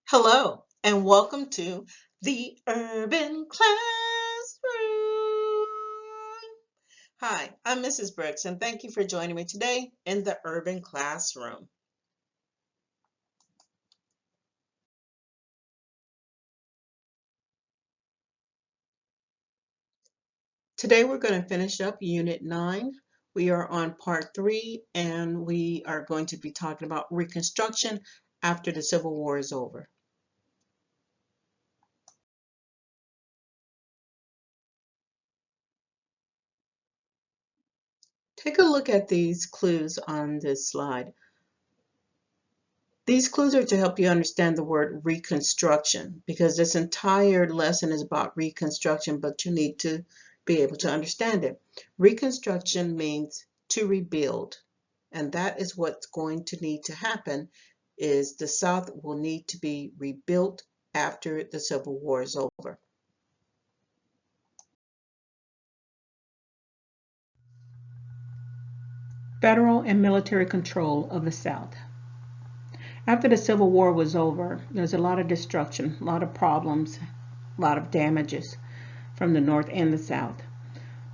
Hello, and welcome to the Urban Classroom. Hi, I'm Mrs. Brooks, and thank you for joining me today in the Urban Classroom. Today we're going to finish up Unit 9. We are on Part 3, and we are going to be talking about Reconstruction after the Civil War is over. Take a look at these clues on this slide. These clues are to help you understand the word reconstruction because this entire lesson is about reconstruction, but you need to be able to understand it. Reconstruction means to rebuild, and that is what's going to need to happen is the South will need to be rebuilt after the Civil War is over. Federal and military control of the South. After the Civil War was over, there's a lot of destruction, a lot of problems, a lot of damages from the North and the South.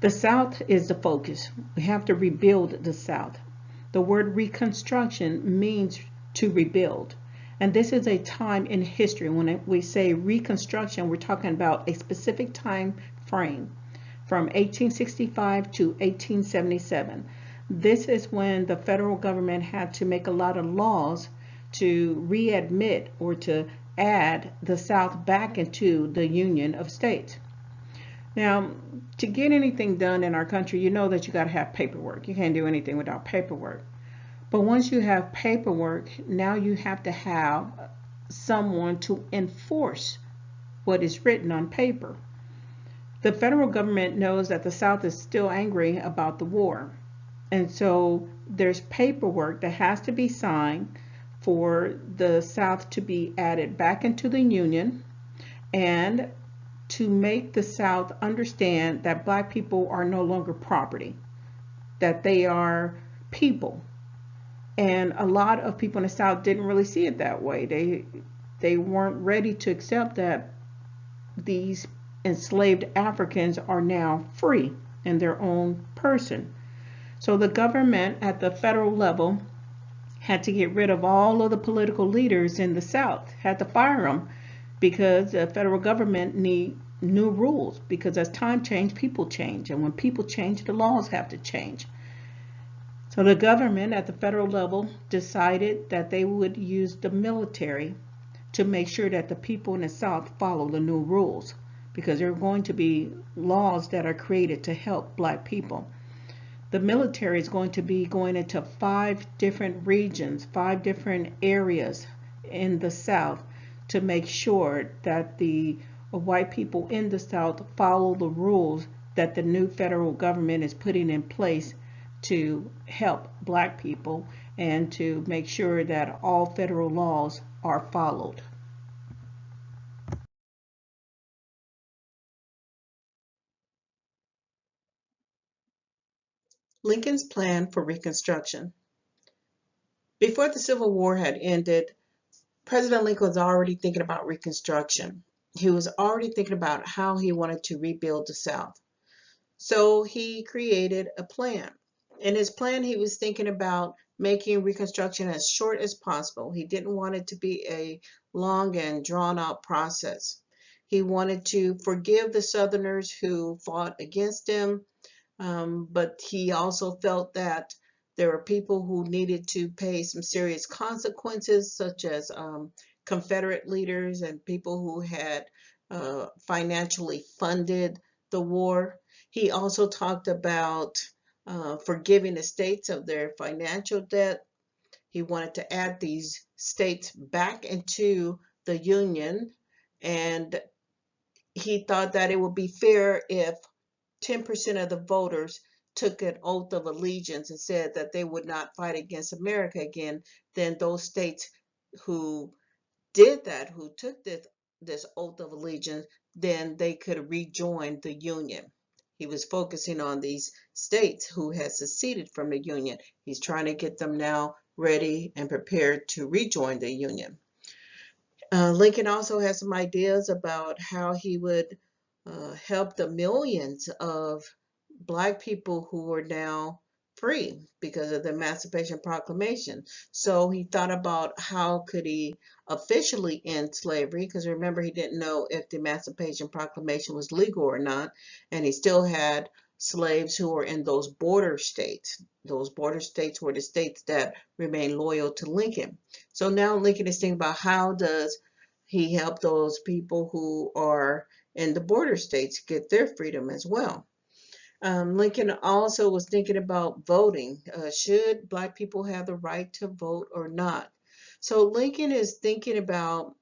The South is the focus. We have to rebuild the South. The word reconstruction means to rebuild. And this is a time in history. When we say reconstruction, we're talking about a specific time frame from 1865 to 1877. This is when the federal government had to make a lot of laws to readmit or to add the South back into the Union of States. Now, to get anything done in our country, you know that you got to have paperwork. You can't do anything without paperwork. But once you have paperwork, now you have to have someone to enforce what is written on paper. The federal government knows that the South is still angry about the war. And so there's paperwork that has to be signed for the South to be added back into the Union and to make the South understand that black people are no longer property, that they are people. And a lot of people in the South didn't really see it that way. They weren't ready to accept that these enslaved Africans are now free in their own person. So the government at the federal level had to get rid of all of the political leaders in the South, had to fire them because the federal government need new rules because as time change, people change. And when people change, the laws have to change. So the government at the federal level decided that they would use the military to make sure that the people in the South follow the new rules because there are going to be laws that are created to help black people. The military is going to be going into 5 different regions, 5 different areas in the South to make sure that the white people in the South follow the rules that the new federal government is putting in place to help black people and to make sure that all federal laws are followed. Lincoln's plan for Reconstruction. Before the Civil War had ended, President Lincoln was already thinking about Reconstruction. He was already thinking about how he wanted to rebuild the South. So he created a plan. In his plan, he was thinking about making Reconstruction as short as possible. He didn't want it to be a long and drawn out process. He wanted to forgive the Southerners who fought against him, but he also felt that there were people who needed to pay some serious consequences, such as Confederate leaders and people who had financially funded the war. He also talked about forgiving the states of their financial debt. He wanted to add these states back into the Union, and he thought that it would be fair if 10% of the voters took an oath of allegiance and said that they would not fight against America again. Then those states who did that, who took this oath of allegiance, then they could rejoin the Union. He was focusing on these states who had seceded from the Union. He's trying to get them now ready and prepared to rejoin the Union. Lincoln also has some ideas about how he would help the millions of Black people who were now free because of the Emancipation Proclamation. So he thought about how could he officially end slavery, because remember he didn't know if the Emancipation Proclamation was legal or not, and he still had slaves who were in those border states. Those border states were the states that remained loyal to Lincoln. So now Lincoln is thinking about how does he help those people who are in the border states get their freedom as well. Lincoln also was thinking about voting. Should Black people have the right to vote or not? So Lincoln is thinking about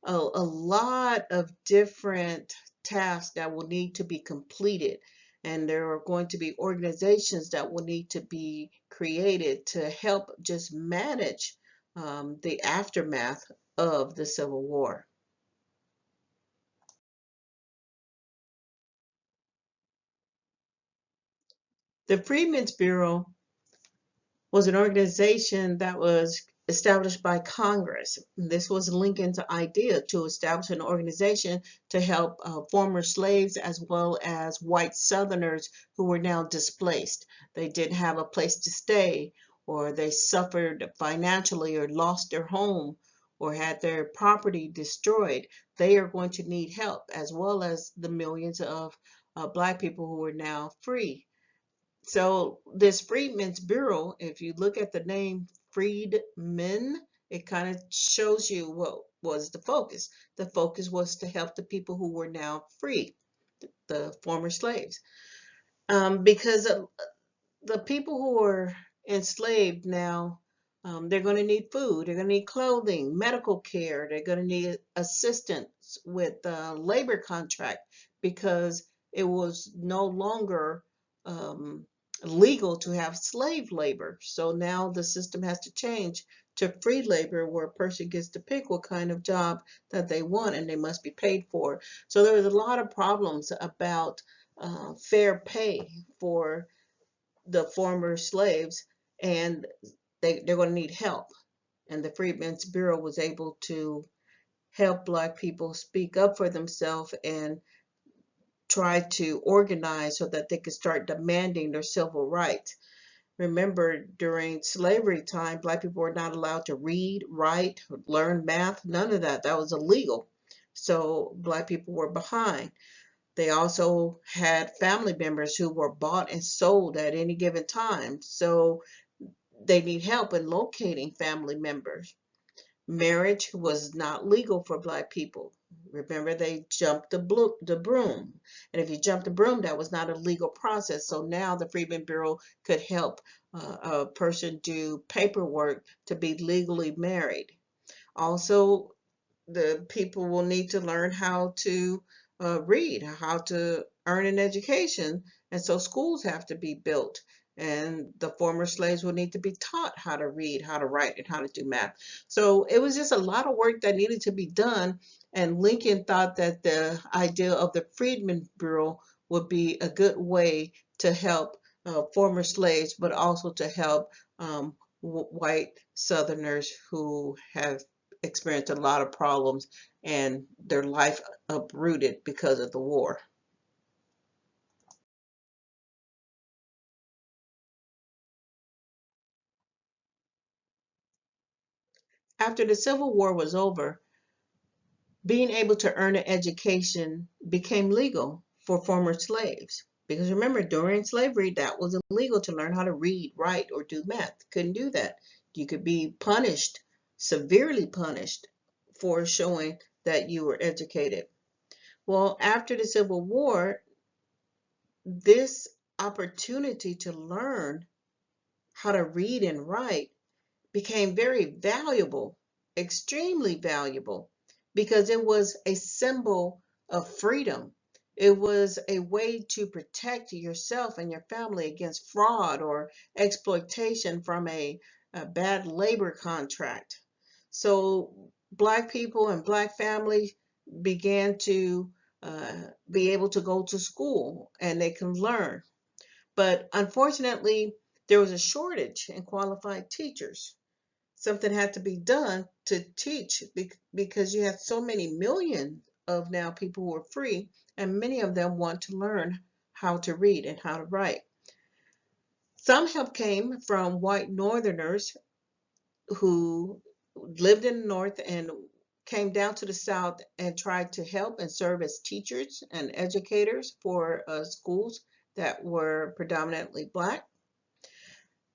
a lot of different tasks that will need to be completed. And there are going to be organizations that will need to be created to help just manage the aftermath of the Civil War. The Freedmen's Bureau was an organization that was established by Congress. This was Lincoln's idea to establish an organization to help former slaves as well as white Southerners who were now displaced. They didn't have a place to stay, or they suffered financially, or lost their home, or had their property destroyed. They are going to need help, as well as the millions of Black people who are now free. So this Freedmen's Bureau, if you look at the name Freedmen, it kind of shows you what was the focus. The focus was to help the people who were now free, the former slaves. Because the people who are enslaved now, they're going to need food, they're going to need clothing, medical care, they're going to need assistance with labor contract, because it was no longer um, legal to have slave labor. So now the system has to change to free labor, where a person gets to pick what kind of job that they want and they must be paid for. So there was a lot of problems about fair pay for the former slaves, and they're going to need help. And the Freedmen's Bureau was able to help Black people speak up for themselves and try to organize so that they could start demanding their civil rights. Remember, during slavery time, Black people were not allowed to read, write, learn math, none of that. That was illegal. So Black people were behind. They also had family members who were bought and sold at any given time. So they need help in locating family members. Marriage was not legal for Black people. Remember, they jumped the broom. And if you jumped the broom, that was not a legal process. So now the Freemen Bureau could help a person do paperwork to be legally married. Also, the people will need to learn how to read, how to earn an education, and so schools have to be built. And the former slaves will need to be taught how to read, how to write, and how to do math. So it was just a lot of work that needed to be done. And Lincoln thought that the idea of the Freedmen Bureau would be a good way to help former slaves, but also to help white Southerners who have experienced a lot of problems and their life uprooted because of the war. After the Civil War was over, being able to earn an education became legal for former slaves. Because remember, during slavery, that was illegal to learn how to read, write, or do math. Couldn't do that. You could be punished, severely punished, for showing that you were educated. Well, after the Civil War, this opportunity to learn how to read and write became very valuable, extremely valuable, because it was a symbol of freedom. It was a way to protect yourself and your family against fraud or exploitation from a bad labor contract. So Black people and Black families began to be able to go to school and they can learn. But unfortunately, there was a shortage in qualified teachers. something had to be done to teach because you have so many millions of now people who are free, and many of them want to learn how to read and how to write. Some help came from white Northerners who lived in the North and came down to the South and tried to help and serve as teachers and educators for schools that were predominantly Black.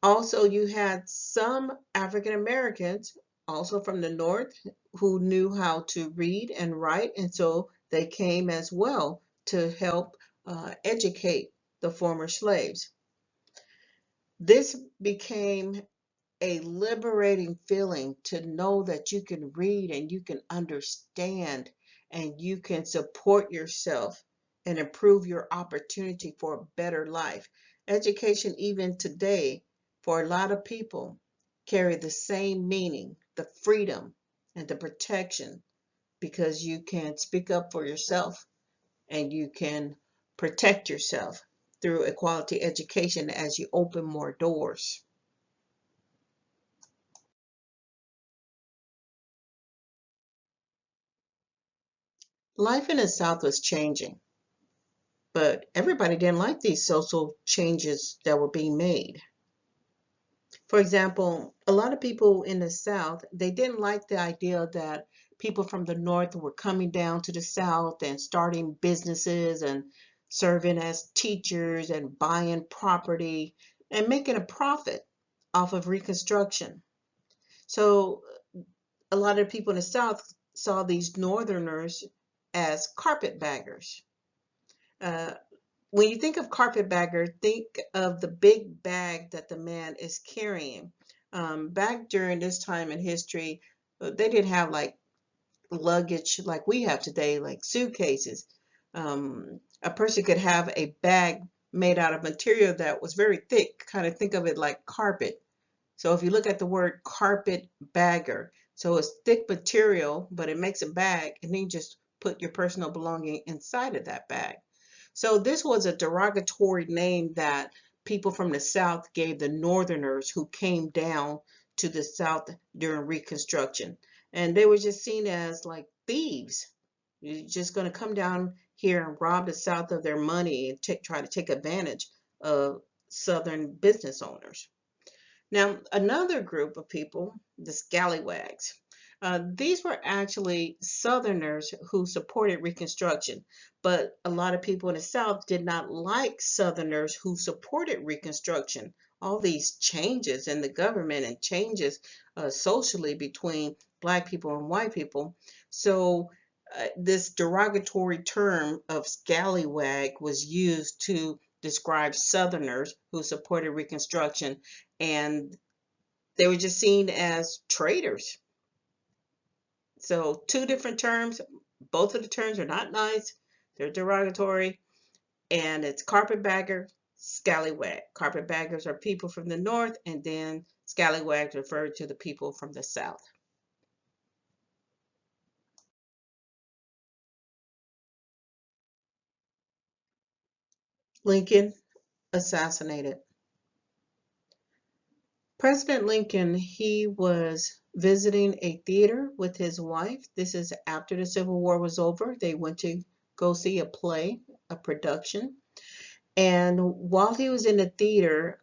Also, you had some African Americans, also from the North, who knew how to read and write, and so they came as well to help educate the former slaves. This became a liberating feeling to know that you can read and you can understand and you can support yourself and improve your opportunity for a better life. Education, even today, for a lot of people, carry the same meaning, the freedom and the protection, because you can speak up for yourself and you can protect yourself through a quality education as you open more doors. Life in the South was changing, but everybody didn't like these social changes that were being made. For example, a lot of people in the South, they didn't like the idea that people from the North were coming down to the South and starting businesses and serving as teachers and buying property and making a profit off of Reconstruction. So a lot of people in the South saw these Northerners as carpetbaggers. Uh, when you think of carpetbagger, think of the big bag that the man is carrying. Back during this time in history, they didn't have like luggage like we have today, like suitcases. A person could have a bag made out of material that was very thick, kind of think of it like carpet. So if you look at the word carpet bagger, so it's thick material, but it makes a bag, and then you just put your personal belonging inside of that bag. So this was a derogatory name that people from the South gave the Northerners who came down to the South during Reconstruction. And they were just seen as like thieves. You're just going to come down here and rob the South of their money and try to take advantage of Southern business owners. Now, another group of people, the Scalawags, these were actually Southerners who supported Reconstruction, but a lot of people in the South did not like Southerners who supported Reconstruction. All these changes in the government and changes socially between Black people and white people. So, this derogatory term of scallywag was used to describe Southerners who supported Reconstruction, and they were just seen as traitors. So two different terms, both of the terms are not nice, they're derogatory, and it's carpetbagger, scallywag. Carpetbaggers are people from the North, and then scallywags refer to the people from the South. Lincoln assassinated. President Lincoln, he was visiting a theater with his wife. This is after the Civil War was over. They went to go see a play, a production. And while he was in the theater,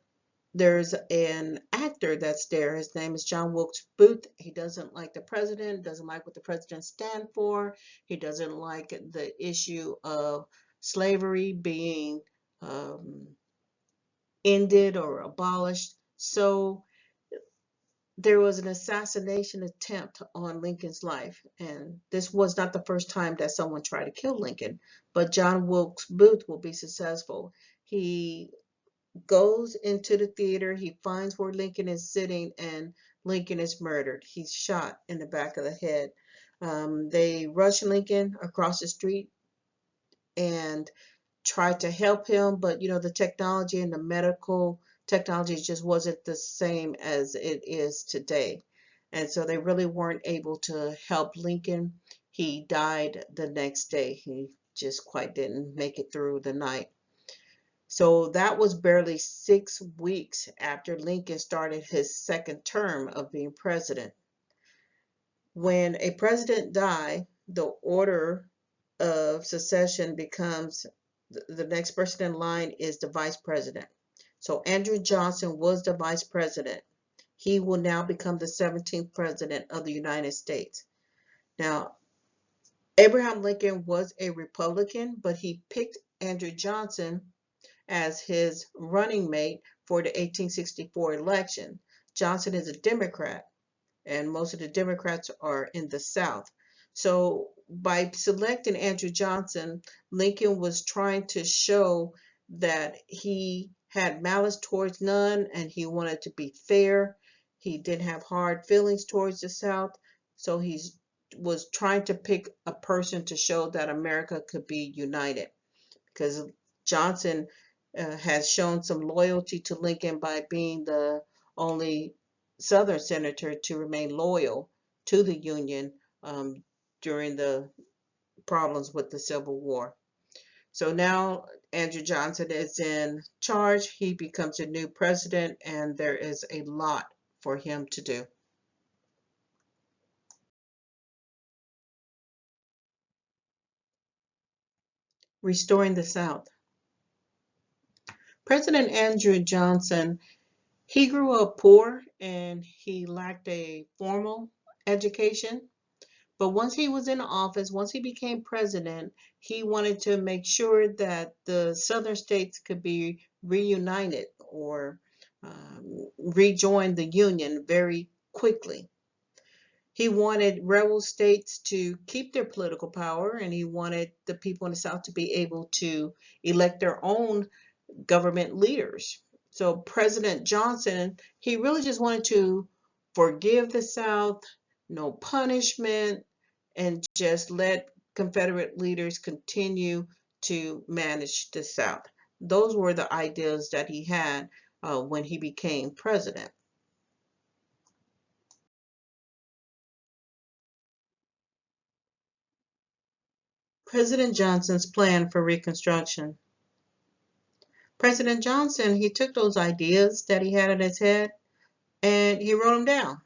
there's an actor that's there. His name is John Wilkes Booth. He doesn't like the president, doesn't like what the president stands for. He doesn't like the issue of slavery being ended or abolished. So there was an assassination attempt on Lincoln's life, and this was not the first time that someone tried to kill Lincoln, but John Wilkes Booth will be successful. He goes into the theater, he finds where Lincoln is sitting, and Lincoln is murdered. He's shot in the back of the head. They rush Lincoln across the street and tried to help him, but the technology and the medical technology just wasn't the same as it is today. And so they really weren't able to help Lincoln. He died the next day. He just quite didn't make it through the night. So that was barely 6 weeks after Lincoln started his second term of being president. When a president dies, the order of succession becomes the next person in line is the vice president. So Andrew Johnson was the vice president. He will now become the 17th president of the United States. Now, Abraham Lincoln was a Republican, but he picked Andrew Johnson as his running mate for the 1864 election. Johnson is a Democrat, and most of the Democrats are in the South. So by selecting Andrew Johnson, Lincoln was trying to show that he had malice towards none and he wanted to be fair. He didn't have hard feelings towards the South. So he was trying to pick a person to show that America could be united, because Johnson has shown some loyalty to Lincoln by being the only Southern senator to remain loyal to the Union during the problems with the Civil War. So now Andrew Johnson is in charge. He becomes a new president, and there is a lot for him to do. Restoring the South. President Andrew Johnson, he grew up poor and he lacked a formal education. But once he was in office, once he became president, he wanted to make sure that the southern states could be reunited or rejoin the Union very quickly. He wanted rebel states to keep their political power, and he wanted the people in the South to be able to elect their own government leaders. So President Johnson, he really just wanted to forgive the South, no punishment, and just let Confederate leaders continue to manage the South. Those were the ideas that he had when he became president. President Johnson's plan for Reconstruction. President Johnson, he took those ideas that he had in his head and he wrote them down.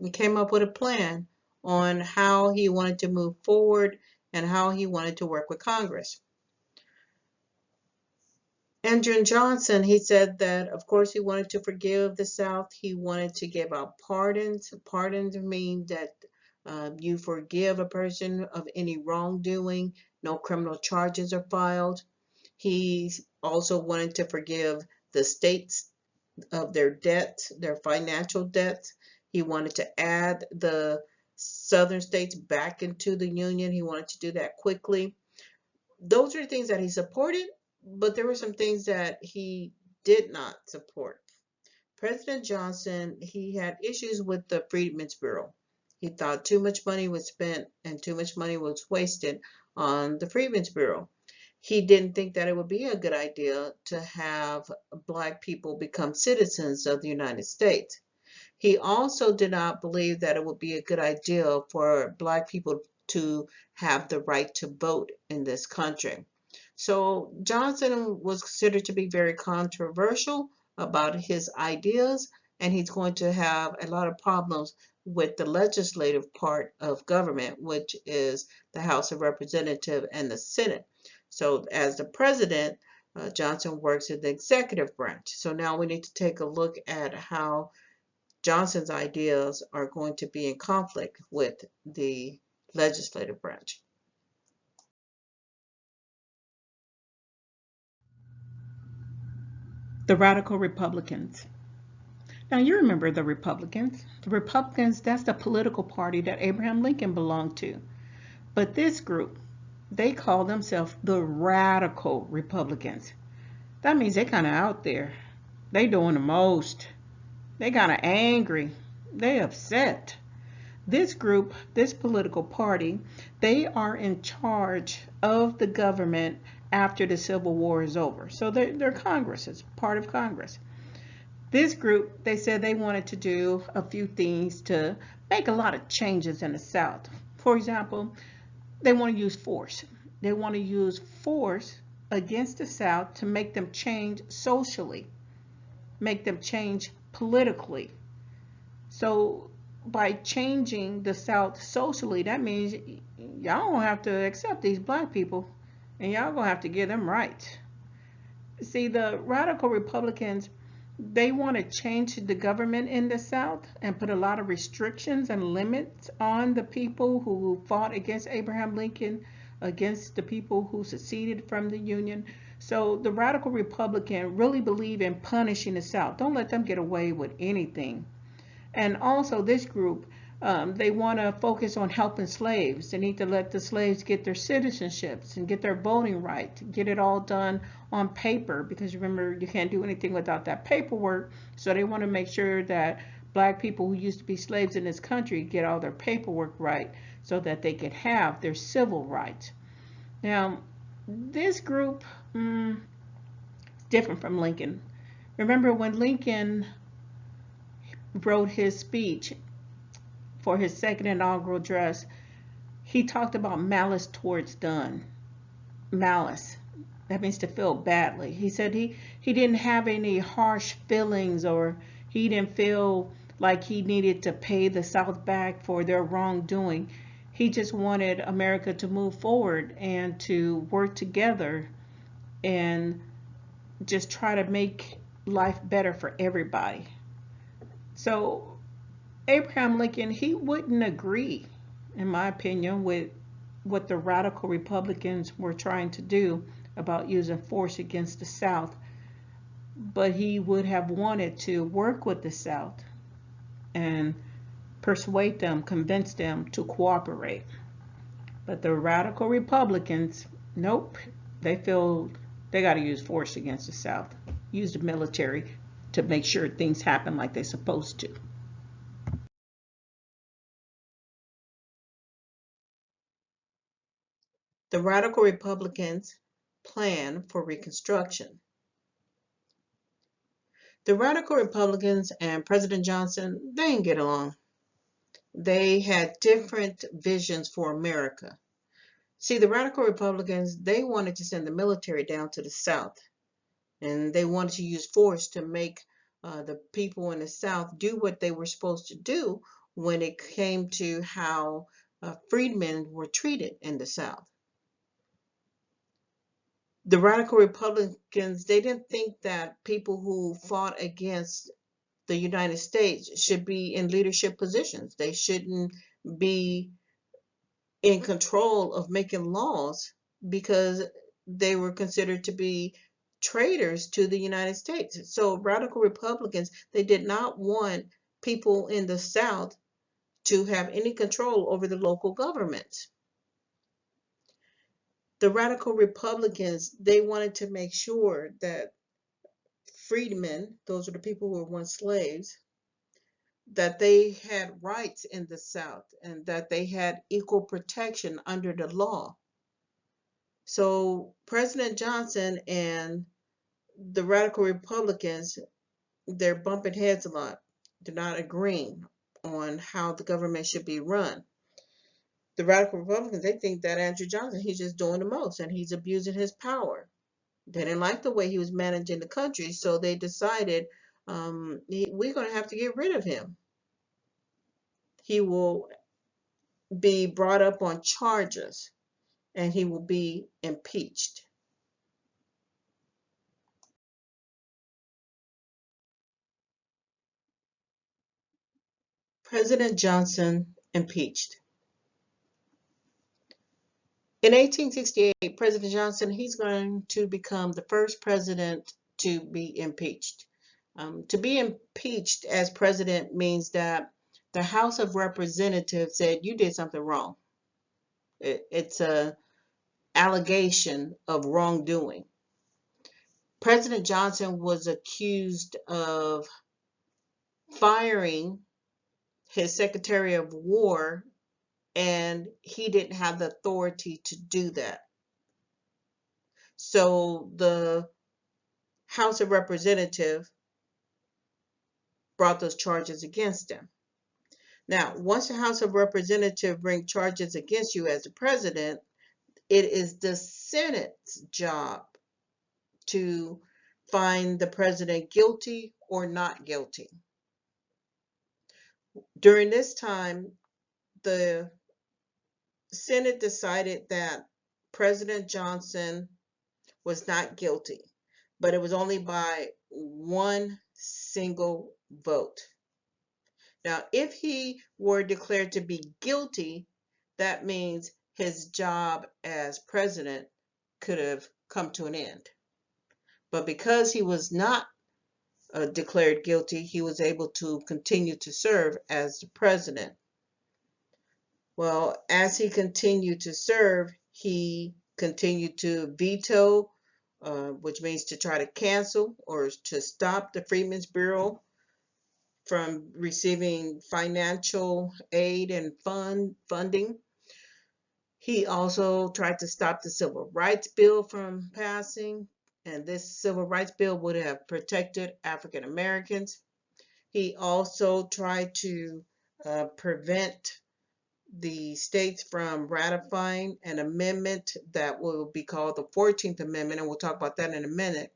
He came up with a plan on how he wanted to move forward and how he wanted to work with Congress. Andrew Johnson, he said that, of course, he wanted to forgive the South. He wanted to give out pardons. Pardons mean that you forgive a person of any wrongdoing. No criminal charges are filed. He also wanted to forgive the states of their debts, their financial debts. He wanted to add the southern states back into the Union. He wanted to do that quickly. Those are things that he supported, but there were some things that he did not support. President Johnson, he had issues with the Freedmen's Bureau. He thought too much money was spent and too much money was wasted on the Freedmen's Bureau. He didn't think that it would be a good idea to have Black people become citizens of the United States. He also did not believe that it would be a good idea for Black people to have the right to vote in this country. So Johnson was considered to be very controversial about his ideas, and he's going to have a lot of problems with the legislative part of government, which is the House of Representatives and the Senate. So as the president, Johnson works in the executive branch. So now we need to take a look at how Johnson's ideas are going to be in conflict with the legislative branch. The radical Republicans. Now, you remember the Republicans. The Republicans, that's the political party that Abraham Lincoln belonged to. But this group, they call themselves the radical Republicans. That means they kind of out there. They doing the most. They kind of angry. They upset. This group, this political party, they are in charge of the government after the Civil War is over. So they're Congress, it's part of Congress. This group, they said they wanted to do a few things to make a lot of changes in the South. For example, they want to use force. They want to use force against the South to make them change socially, make them change politically. So by changing the South socially, that means y'all gonna have to accept these black people and y'all gonna have to give them rights. See, the radical Republicans, they want to change the government in the South and put a lot of restrictions and limits on the people who fought against Abraham Lincoln, against the people who seceded from the Union. So the radical Republican really believe in punishing the South. Don't let them get away with anything. And also this group, they want to focus on helping slaves. They need to let the slaves get their citizenships and get their voting right, get it all done on paper, because remember, you can't do anything without that paperwork. So they want to make sure that black people who used to be slaves in this country get all their paperwork right so that they can have their civil rights. Now, this group is different from Lincoln. Remember when Lincoln wrote his speech for his second inaugural address, he talked about malice towards none. Malice. That means to feel badly. He said he didn't have any harsh feelings, or he didn't feel like he needed to pay the South back for their wrongdoing. He just wanted America to move forward and to work together and just try to make life better for everybody. So Abraham Lincoln, he wouldn't agree, in my opinion, with what the radical Republicans were trying to do about using force against the South. But he would have wanted to work with the South and persuade them, convince them to cooperate. But the radical Republicans, nope, they feel they got to use force against the South, use the military to make sure things happen like they're supposed to. The radical Republicans' plan for Reconstruction. The radical Republicans and President Johnson, they didn't get along. They had different visions for America. See, the radical Republicans, they wanted to send the military down to the South, and they wanted to use force to make the people in the South do what they were supposed to do when it came to how freedmen were treated in the South. The radical Republicans, they didn't think that people who fought against the United States should be in leadership positions. They shouldn't be in control of making laws because they were considered to be traitors to the United States. So radical Republicans, they did not want people in the South to have any control over the local governments. The radical Republicans, they wanted to make sure that freedmen, those are the people who were once slaves, that they had rights in the South and that they had equal protection under the law. So President Johnson and the radical Republicans, they're bumping heads a lot. They're not agreeing on how the government should be run. The radical Republicans, they think that Andrew Johnson, he's just doing the most and he's abusing his power. They didn't like the way he was managing the country, so they decided we're going to have to get rid of him. He will be brought up on charges and he will be impeached. President Johnson impeached. In 1868, President Johnson, he's going to become the first president to be impeached. To be impeached as president means that the House of Representatives said you did something wrong. It's an allegation of wrongdoing. President Johnson was accused of firing his Secretary of War, and he didn't have the authority to do that. So the House of Representatives brought those charges against him. Now, once the House of Representatives bring charges against you as the president, it is the Senate's job to find the president guilty or not guilty. During this time, the Senate decided that President Johnson was not guilty, but it was only by one single vote. Now, if he were declared to be guilty, that means his job as president could have come to an end. But because he was not declared guilty, he was able to continue to serve as the president. Well, as he continued to serve, he continued to veto, which means to try to cancel or to stop the Freemen's Bureau from receiving financial aid and funding. He also tried to stop the Civil Rights Bill from passing, and this Civil Rights Bill would have protected African Americans. He also tried to prevent the states from ratifying an amendment that will be called the 14th Amendment, and we'll talk about that in a minute.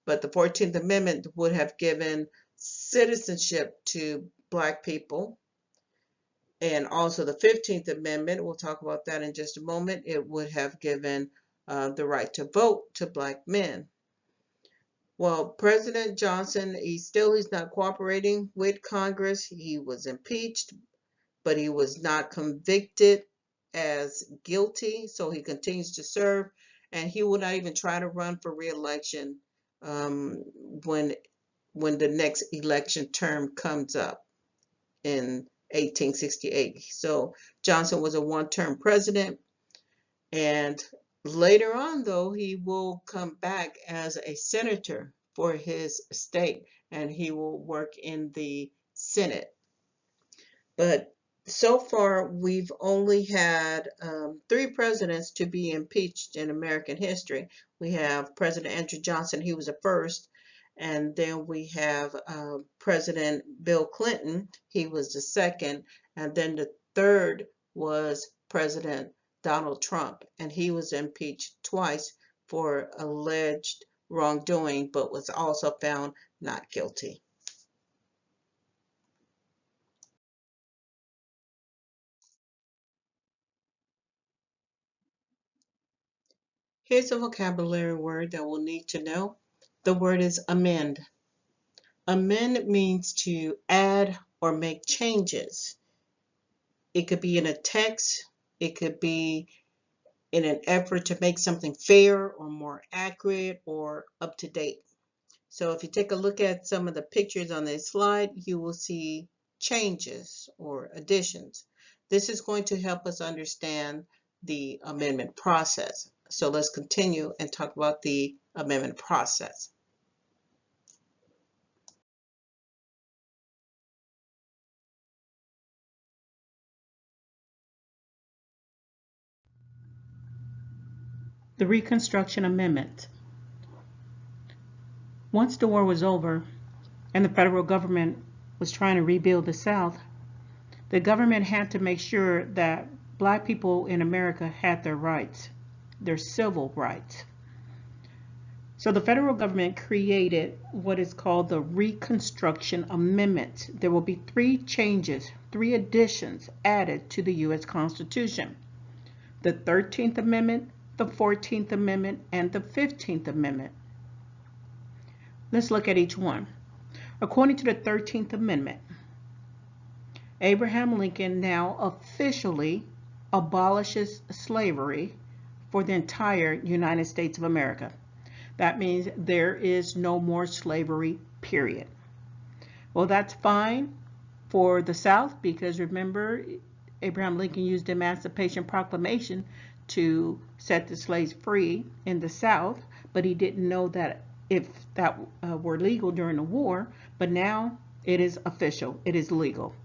But the 14th Amendment would have given citizenship to Black people. And also the 15th Amendment, we'll talk about that in just a moment, it would have given the right to vote to Black men. Well, President Johnson, he's not cooperating with Congress. He was impeached, but he was not convicted as guilty, so he continues to serve, and he will not even try to run for re-election when the next election term comes up in 1868. So Johnson was a one-term president, and later on, though, he will come back as a senator for his state, and he will work in the Senate. But so far, we've only had 3 presidents to be impeached in American history. We have President Andrew Johnson, he was the first, and then we have President Bill Clinton, he was the second, and then the third was President Donald Trump, and he was impeached twice for alleged wrongdoing, but was also found not guilty. Here's a vocabulary word that we'll need to know. The word is amend. Amend means to add or make changes. It could be in a text, it could be in an effort to make something fair or more accurate or up to date. So if you take a look at some of the pictures on this slide, you will see changes or additions. This is going to help us understand the amendment process. So let's continue and talk about the amendment process. The Reconstruction Amendment. Once the war was over and the federal government was trying to rebuild the South, the government had to make sure that Black people in America had their rights, their civil rights. So the federal government created what is called the Reconstruction Amendment. There will be 3 changes, 3 additions added to the U.S. Constitution. The 13th Amendment, the 14th Amendment, and the 15th Amendment. Let's look at each one. According to the 13th Amendment, Abraham Lincoln now officially abolishes slavery for the entire United States of America. That means there is no more slavery, period. Well, that's fine for the South because remember, Abraham Lincoln used the Emancipation Proclamation to set the slaves free in the South, but he didn't know that if that were legal during the war, but now it is official, it is legal.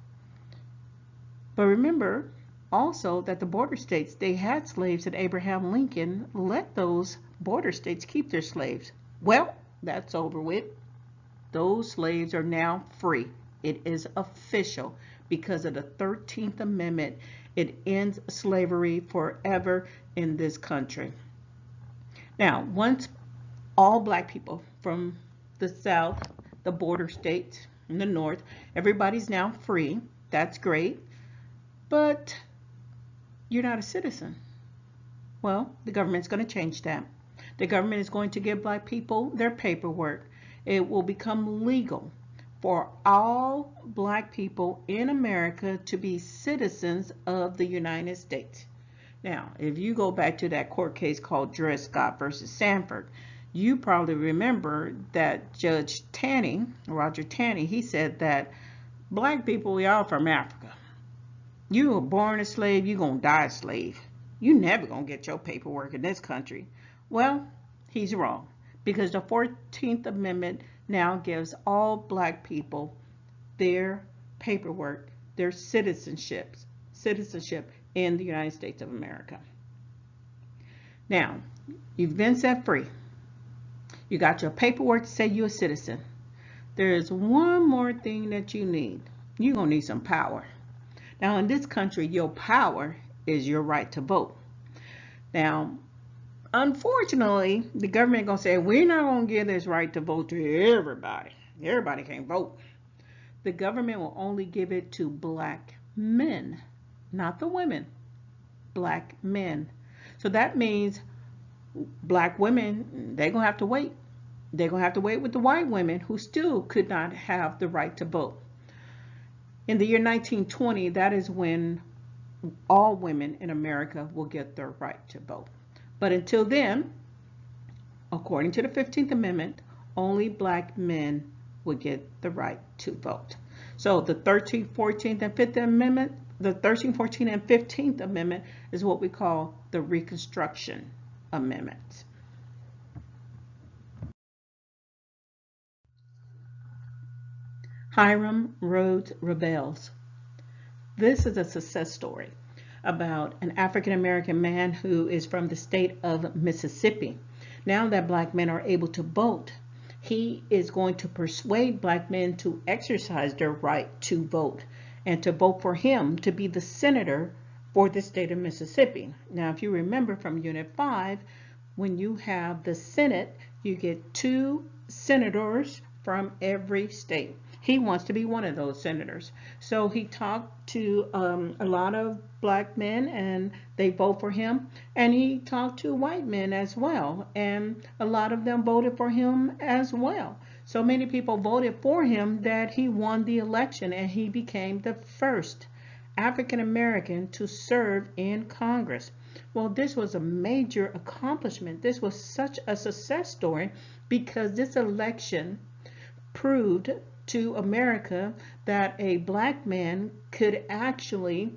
But remember also that the border states, they had slaves, and Abraham Lincoln let those border states keep their slaves. Well, that's over with. Those slaves are now free. It is official because of the 13th Amendment. It ends slavery forever in this country. Now, once all black people from the South, the border states, and the North, everybody's now free. That's great. But you're not a citizen. Well, the government's going to change that. The government is going to give black people their paperwork. It will become legal for all black people in America to be citizens of the United States. Now, if you go back to that court case called Dred Scott versus Sanford, you probably remember that Judge Taney, Roger Taney, he said that black people, we all from Africa. You were born a slave, you're going to die a slave. You never going to get your paperwork in this country. Well, he's wrong, because the 14th Amendment now gives all black people their paperwork, their citizenship in the United States of America. Now, you've been set free. You got your paperwork to say you're a citizen. There is one more thing that you need. You're going to need some power. Now, in this country, your power is your right to vote. Now, unfortunately, the government going to say, we're not going to give this right to vote to everybody. Everybody can't vote. The government will only give it to black men, not the women, black men. So that means black women, they're going to have to wait. They're going to have to wait with the white women who still could not have the right to vote. In the year 1920, that is when all women in America will get their right to vote. But until then, according to the 15th Amendment, only black men will get the right to vote. So the 13th, 14th, and 5th Amendment, the 13th, 14th, and 15th Amendment is what we call the Reconstruction Amendment. Hiram, Rhodes, Revels. This is a success story about an African American man who is from the state of Mississippi. Now that black men are able to vote, he is going to persuade black men to exercise their right to vote and to vote for him to be the senator for the state of Mississippi. Now, if you remember from Unit 5, when you have the Senate, you get 2 senators from every state. He wants to be one of those senators. So he talked to a lot of black men and they vote for him. And he talked to white men as well. And a lot of them voted for him as well. So many people voted for him that he won the election and he became the first African American to serve in Congress. Well, this was a major accomplishment. This was such a success story because this election proved to America that a black man could actually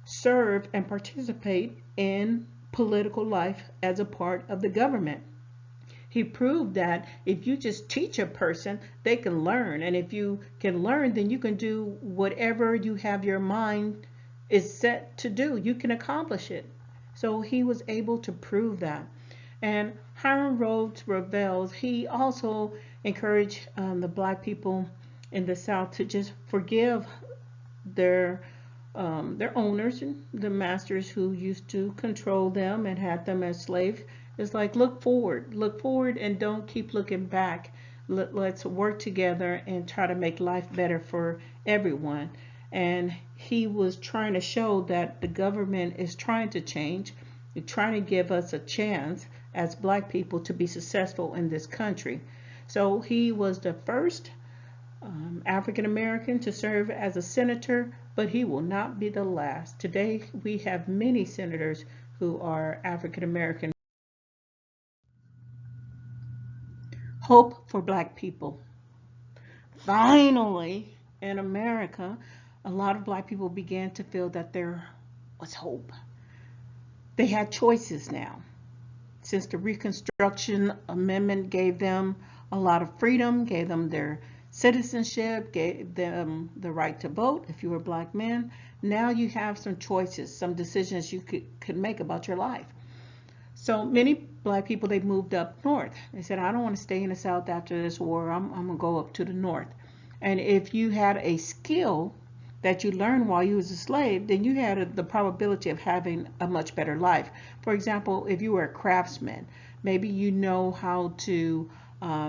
serve and participate in political life as a part of the government. He proved that if you just teach a person, they can learn. And if you can learn, then you can do whatever you have your mind is set to do. You can accomplish it. So he was able to prove that. And Hiram Rhodes Revels, he also encouraged the black people in the South to just forgive their owners and the masters who used to control them and had them as slaves. It's like look forward and don't keep looking back. Let's work together and try to make life better for everyone. And he was trying to show that the government is trying to change. They're trying to give us a chance as black people to be successful in this country. So he was the first African American to serve as a senator, but he will not be the last. Today we have many senators who are African American. Hope for black people. Finally, in America, a lot of black people began to feel that there was hope. They had choices now. Since the Reconstruction Amendment gave them a lot of freedom, gave them their citizenship, gave them the right to vote if you were a black man. Now you have some choices, some decisions you could make about your life. So many black people, they moved up north. They said, I don't want to stay in the South after this war. I'm going to go up to the north. And if you had a skill that you learned while you was a slave, then you had the probability of having a much better life. For example, if you were a craftsman, maybe you know how to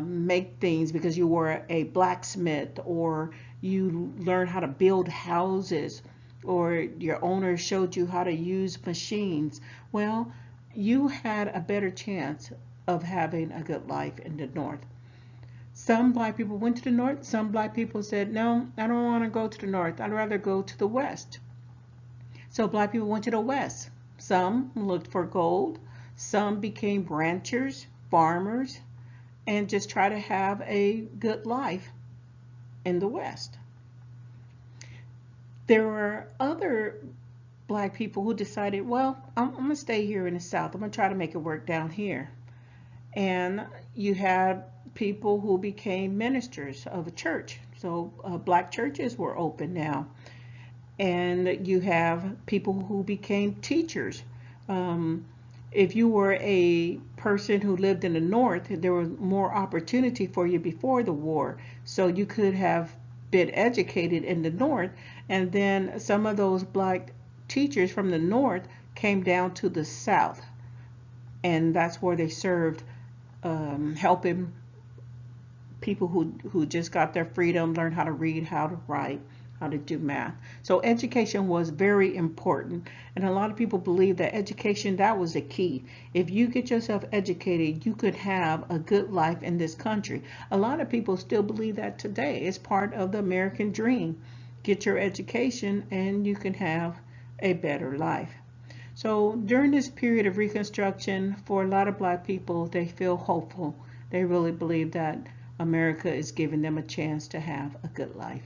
make things because you were a blacksmith, or you learned how to build houses, or your owner showed you how to use machines. Well, you had a better chance of having a good life in the North. Some black people went to the North. Some black people said, no, I don't want to go to the North. I'd rather go to the West. So black people went to the West. Some looked for gold. Some became ranchers, farmers, and just try to have a good life in the West. There were other black people who decided, well, I'm going to stay here in the South. I'm going to try to make it work down here. And you had people who became ministers of a church. So black churches were open now. And you have people who became teachers. If you were a person who lived in the North, there was more opportunity for you before the war. So you could have been educated in the North, and then some of those black teachers from the North came down to the South, and that's where they served, helping people who just got their freedom, learn how to read, how to write, how to do math. So education was very important, and a lot of people believe that education, that was the key. If you get yourself educated, you could have a good life in this country. A lot of people still believe that today. It's part of the American dream. Get your education and you can have a better life. So during this period of Reconstruction, for a lot of black people, they feel hopeful. They really believe that America is giving them a chance to have a good life.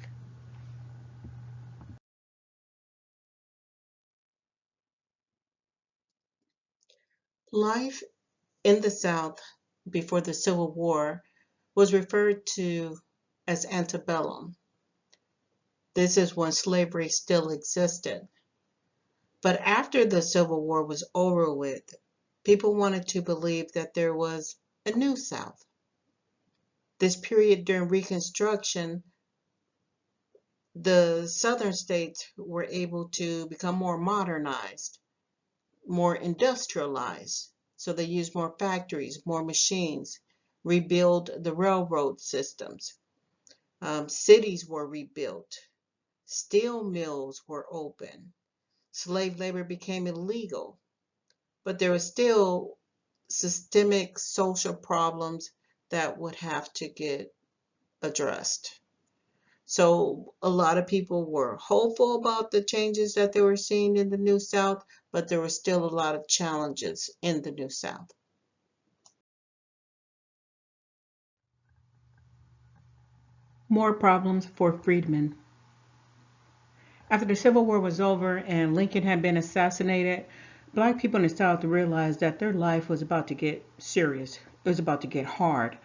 Life in the South before the Civil War was referred to as antebellum. This is when slavery still existed. But after the Civil War was over with, people wanted to believe that there was a new South. This period during Reconstruction, the Southern states were able to become more modernized, more industrialized. So they used more factories, more machines, rebuild the railroad systems. Cities were rebuilt. Steel mills were open. Slave labor became illegal. But there were still systemic social problems that would have to get addressed. So a lot of people were hopeful about the changes that they were seeing in the New South, but there were still a lot of challenges in the New South. More problems for freedmen. After the Civil War was over and Lincoln had been assassinated, black people in the South realized that their life was about to get serious. It was about to get hard.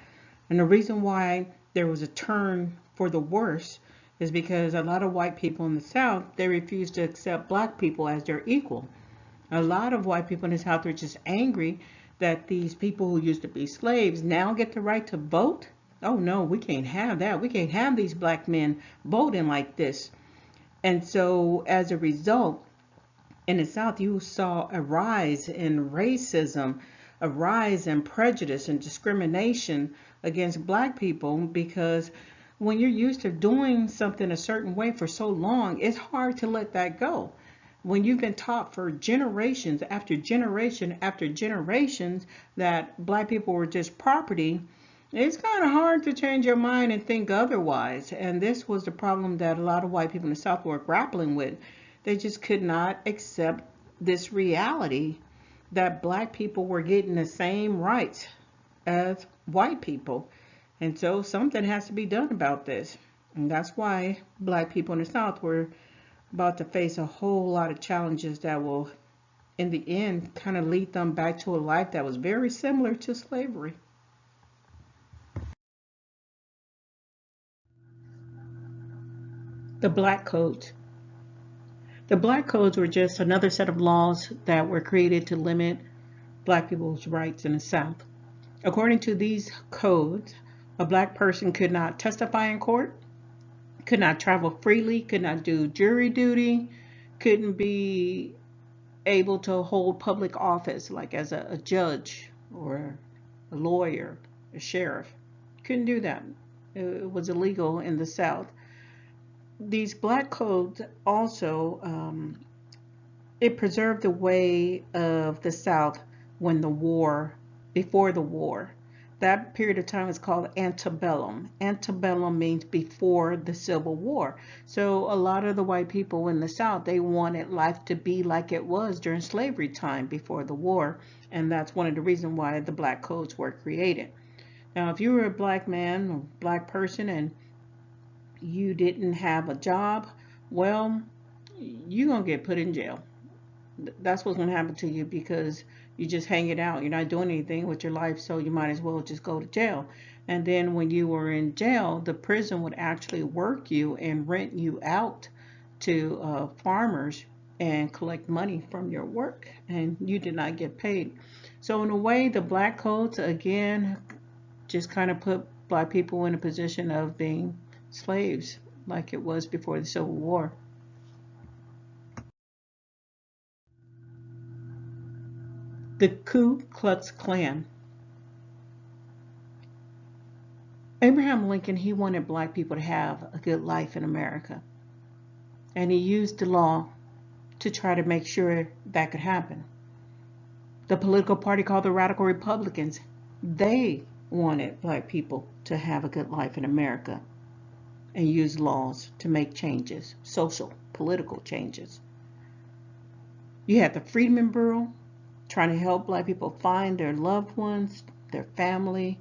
And the reason why there was a turn for the worse is because a lot of white people in the South, they refused to accept black people as their equal. A lot of white people in the South are just angry that these people who used to be slaves now get the right to vote. Oh no, we can't have that. We can't have these black men voting like this. And so as a result, in the South, you saw a rise in racism, a rise in prejudice and discrimination against black people, because when you're used to doing something a certain way for so long, it's hard to let that go. When you've been taught for generations after generation after generations that black people were just property, it's kind of hard to change your mind and think otherwise. And this was the problem that a lot of white people in the South were grappling with. They just could not accept this reality that black people were getting the same rights as white people. And so something has to be done about this. And that's why black people in the South were about to face a whole lot of challenges that will, in the end, kind of lead them back to a life that was very similar to slavery. The Black Codes. The Black Codes were just another set of laws that were created to limit black people's rights in the South. According to these codes, a black person could not testify in court, could not travel freely, could not do jury duty, couldn't be able to hold public office like as a judge or a lawyer, a sheriff. Couldn't do that. It was illegal in the South. These black codes also it preserved the way of the South when the war, before the war. That period of time is called antebellum. Antebellum means before the Civil War. So a lot of the white people in the South, they wanted life to be like it was during slavery time before the war. And that's one of the reasons why the black codes were created. Now, if you were a black man or black person and you didn't have a job, well, you're going to get put in jail. That's what's going to happen to you because you're just hanging out. You're not doing anything with your life, so you might as well just go to jail. And then when you were in jail, the prison would actually work you and rent you out to farmers and collect money from your work, and you did not get paid. So in a way, the black codes, again, just kind of put black people in a position of being slaves like it was before the Civil War. The Ku Klux Klan. Abraham Lincoln, he wanted black people to have a good life in America. And he used the law to try to make sure that could happen. The political party called the Radical Republicans, they wanted black people to have a good life in America and use laws to make changes, social, political changes. You had the Freemen Bureau, trying to help black people find their loved ones, their family,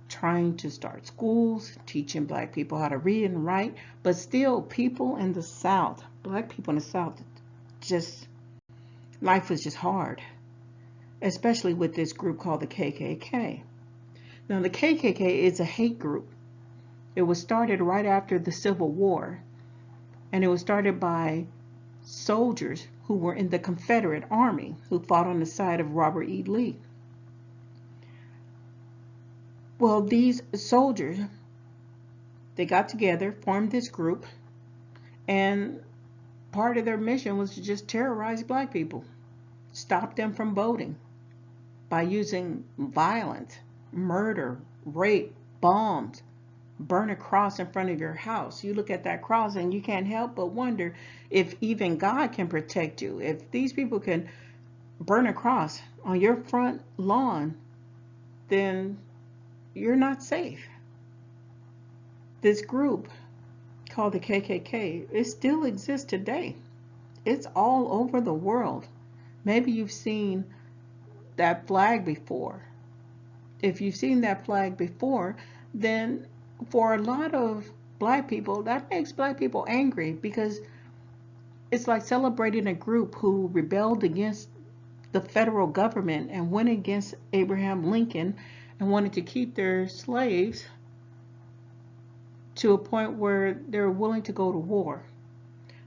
trying to start schools, teaching black people how to read and write. But still, people in the South, black people in the South, just, life was just hard, especially with this group called the KKK. Now, the KKK is a hate group. It was started right after the Civil War, and it was started by soldiers who were in the Confederate Army who fought on the side of Robert E. Lee. Well, these soldiers, they got together, formed this group, and part of their mission was to just terrorize black people, stop them from voting by using violence, murder, rape, bombs, burn a cross in front of your house. You look at that cross and you can't help but wonder if even God can protect you. If these people can burn a cross on your front lawn, then you're not safe. This group called the KKK, it still exists today. It's all over the world. Maybe you've seen that flag before. If you've seen that flag before, then for a lot of black people, that makes black people angry because it's like celebrating a group who rebelled against the federal government and went against Abraham Lincoln and wanted to keep their slaves to a point where they're willing to go to war.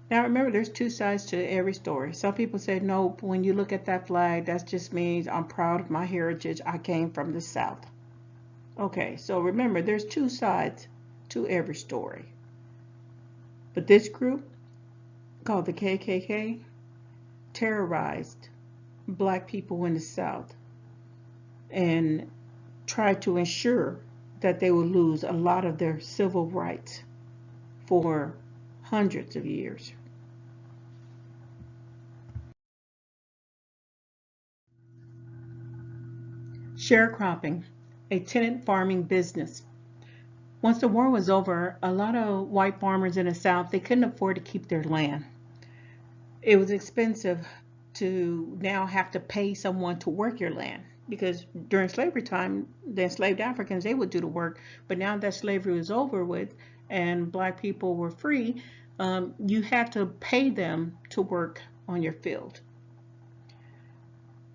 Now remember, there's two sides to every story. Some people say, no, when you look at that flag, that just means I'm proud of my heritage. I came from the South. Okay, so remember, there's two sides to every story. But this group, called the KKK, terrorized black people in the South and tried to ensure that they would lose a lot of their civil rights for hundreds of years. Sharecropping, a tenant farming business. Once the war was over, a lot of white farmers in the South, they couldn't afford to keep their land. It was expensive to now have to pay someone to work your land because during slavery time, the enslaved Africans, they would do the work. But now that slavery was over with and black people were free, you had to pay them to work on your field.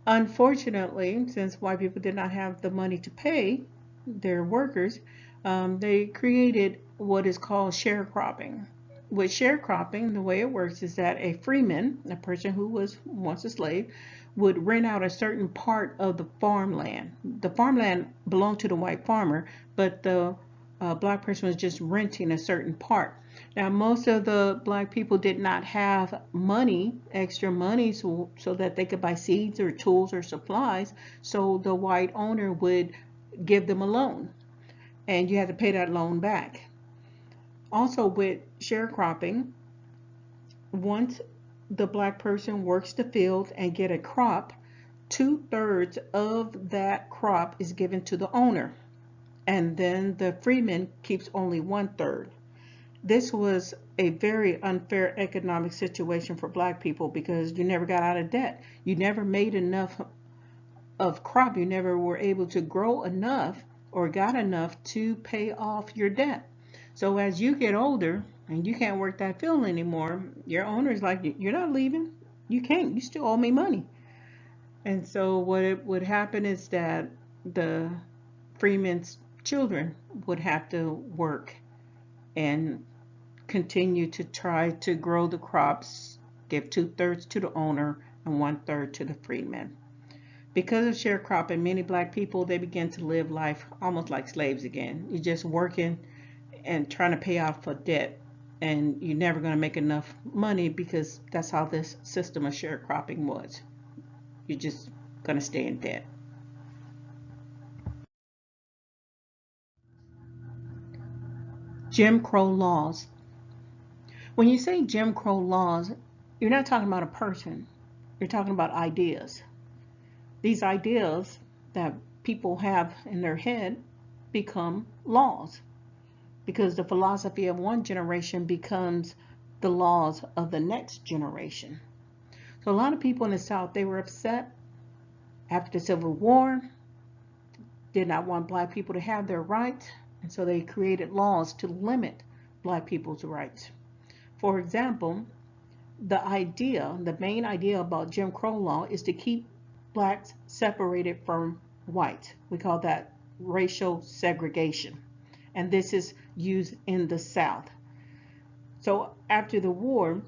Unfortunately, since white people did not have the money to pay their workers, they created what is called sharecropping. With sharecropping, the way it works is that a freeman, a person who was once a slave, would rent out a certain part of the farmland. The farmland belonged to the white farmer, but the a black person was just renting a certain part. Now, most of the black people did not have money, extra money, so that they could buy seeds or tools or supplies. So the white owner would give them a loan, and you had to pay that loan back. Also, with sharecropping, once the black person works the field and get a crop, 2/3 of that crop is given to the owner, and then the freeman keeps only 1/3. This was a very unfair economic situation for black people because you never got out of debt. You never made enough of crop. You never were able to grow enough or got enough to pay off your debt. So as you get older and you can't work that field anymore, your owner is like, you're not leaving. You can't. You still owe me money. And so what it would happen is that the freemen's children would have to work and continue to try to grow the crops, give 2/3 to the owner and 1/3 to the freedmen. Because of sharecropping, many black people, they begin to live life almost like slaves again. You're just working and trying to pay off for debt, and you're never going to make enough money because that's how this system of sharecropping was. You're just going to stay in debt. Jim Crow laws. When you say Jim Crow laws, you're not talking about a person. You're talking about ideas. These ideas that people have in their head become laws because the philosophy of one generation becomes the laws of the next generation. So a lot of people in the South, they were upset after the Civil War, did not want black people to have their rights, and so they created laws to limit black people's rights. For example, the main idea about Jim Crow law is to keep blacks separated from whites. We call that racial segregation. And this is used in the South. So after the war,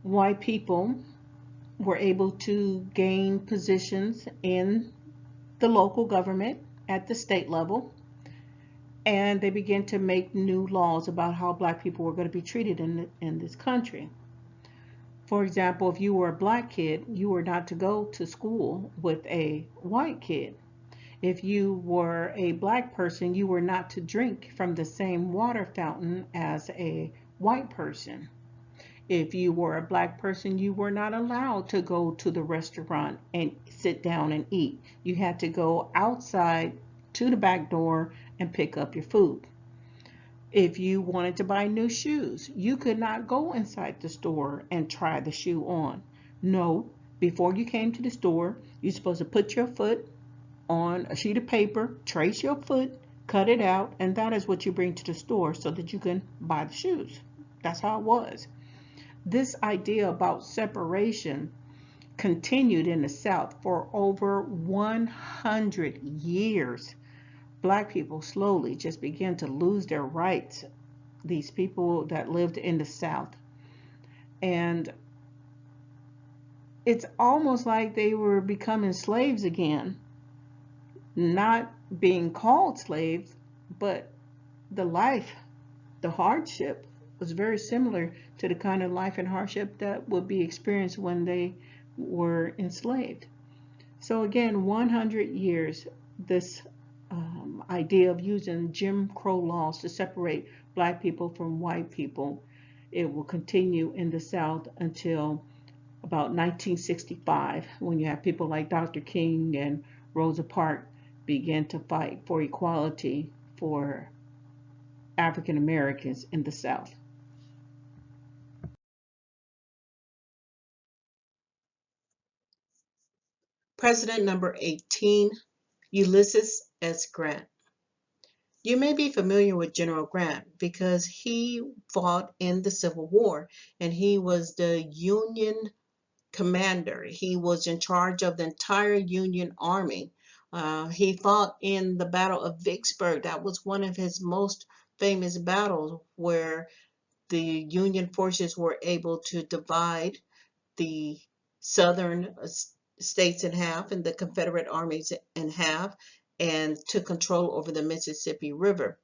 white people were able to gain positions in the local government at the state level, and they began to make new laws about how black people were going to be treated in this country. For example, if you were a black kid, you were not to go to school with a white kid. If you were a black person, you were not to drink from the same water fountain as a white person. If you were a black person, you were not allowed to go to the restaurant and sit down and eat. You had to go outside to the back door and pick up your food. If you wanted to buy new shoes, you could not go inside the store and try the shoe on. No, before you came to the store, you're supposed to put your foot on a sheet of paper, trace your foot, cut it out, and that is what you bring to the store so that you can buy the shoes. That's how it was. This idea about separation continued in the South for over 100 years. Black people slowly just began to lose their rights, these people that lived in the South. And it's almost like they were becoming slaves again, not being called slaves, but the life, the hardship was very similar to the kind of life and hardship that would be experienced when they were enslaved. So again, 100 years, this idea of using Jim Crow laws to separate black people from white people, it will continue in the South until about 1965, when you have people like Dr. King and Rosa Parks begin to fight for equality for African Americans in the South. President number 18, Ulysses S. Grant. You may be familiar with General Grant because he fought in the Civil War and he was the Union commander. He was in charge of the entire Union Army. He fought in the Battle of Vicksburg. That was one of his most famous battles where the Union forces were able to divide the southern states in half and the Confederate armies in half and took control over the Mississippi River.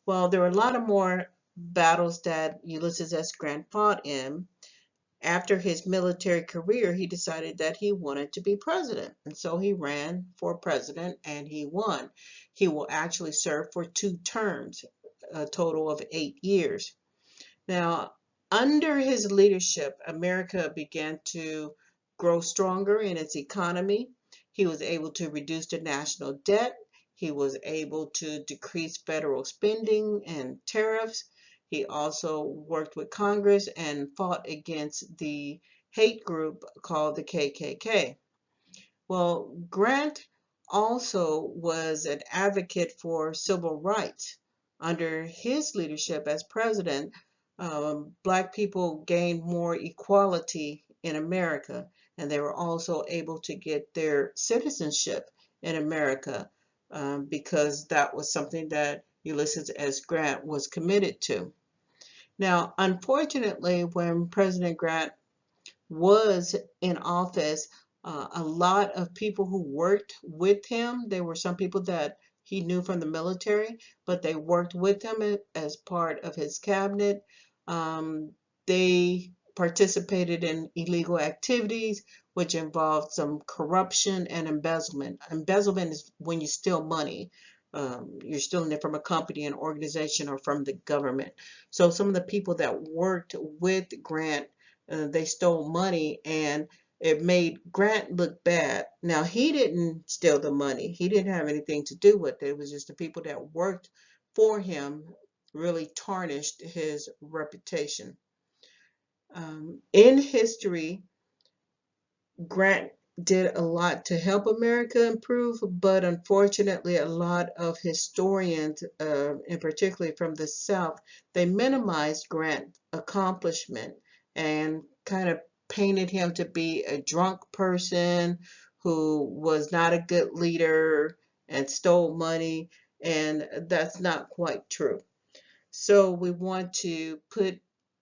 Well, there were a lot of more battles that Ulysses S. Grant fought in. After his military career, he decided that he wanted to be president. And so he ran for president and he won. He will actually serve for 2 terms, a total of 8 years. Now, under his leadership, America began to grow stronger in its economy. He was able to reduce the national debt. He was able to decrease federal spending and tariffs. He also worked with Congress and fought against the hate group called the KKK. Well, Grant also was an advocate for civil rights. Under his leadership as president, Black people gained more equality in America, and they were also able to get their citizenship in America because that was something that Ulysses S. Grant was committed to. Now, unfortunately, when President Grant was in office, a lot of people who worked with him, there were some people that he knew from the military, but they worked with him as part of his cabinet. They participated in illegal activities, which involved some corruption and embezzlement. Embezzlement is when you steal money. You're stealing it from a company, an organization, or from the government. So some of the people that worked with Grant, they stole money and it made Grant look bad. Now, he didn't steal the money. He didn't have anything to do with it. It was just the people that worked for him really tarnished his reputation. In history, Grant did a lot to help America improve, but unfortunately, a lot of historians, and particularly from the South, they minimized Grant's accomplishment and kind of painted him to be a drunk person who was not a good leader and stole money, and that's not quite true. So we want to put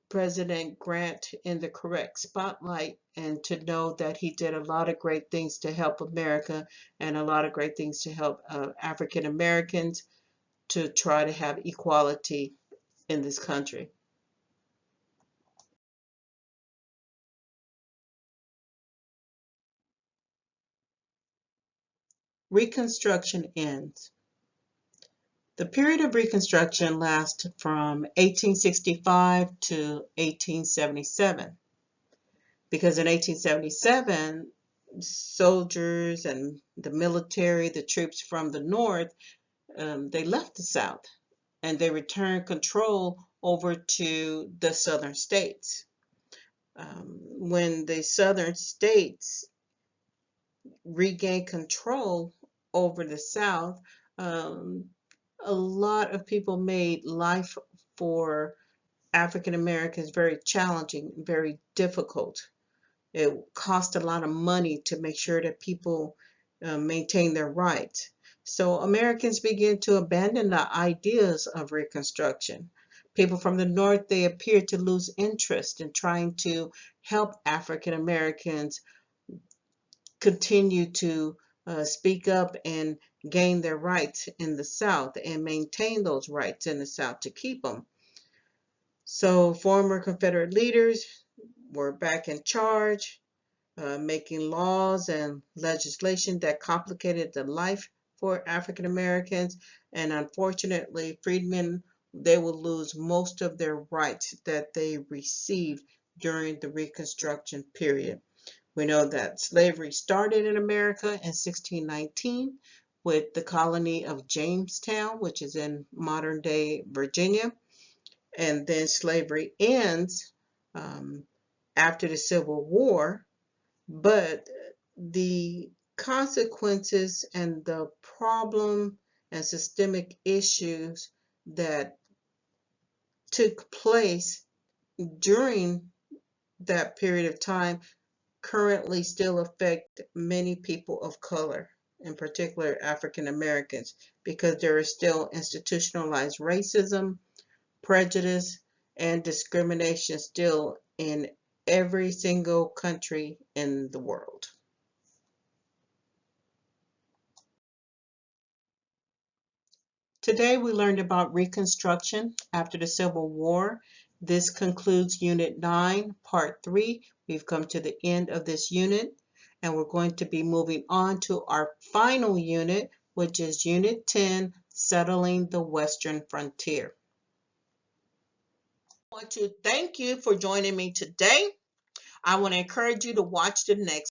President Grant in the correct spotlight and to know that he did a lot of great things to help America and a lot of great things to help African Americans to try to have equality in this country. Reconstruction ends. The period of Reconstruction lasts from 1865 to 1877 because in 1877 soldiers and the military, the troops from the North, they left the South and they returned control over to the Southern states. When the Southern states regained control over the South, um, a lot of people made life for African Americans very challenging, very difficult. It cost a lot of money to make sure that people maintain their rights. So Americans began to abandon the ideas of Reconstruction. People from the North, they appeared to lose interest in trying to help African Americans continue to speak up and gain their rights in the South and maintain those rights in the South to keep them. So former Confederate leaders were back in charge, making laws and legislation that complicated the life for African Americans. And unfortunately, freedmen, they will lose most of their rights that they received during the Reconstruction period. We know that slavery started in America in 1619 with the colony of Jamestown, which is in modern day Virginia. And then slavery ends after the Civil War, but the consequences and the problem and systemic issues that took place during that period of time currently still affect many people of color, in particular African Americans, because there is still institutionalized racism, prejudice, and discrimination still in every single country in the world. Today we learned about Reconstruction after the Civil War. This concludes Unit 9, Part 3. We've come to the end of this unit, and we're going to be moving on to our final unit, which is Unit 10, Settling the Western Frontier. I want to thank you for joining me today. I want to encourage you to watch the next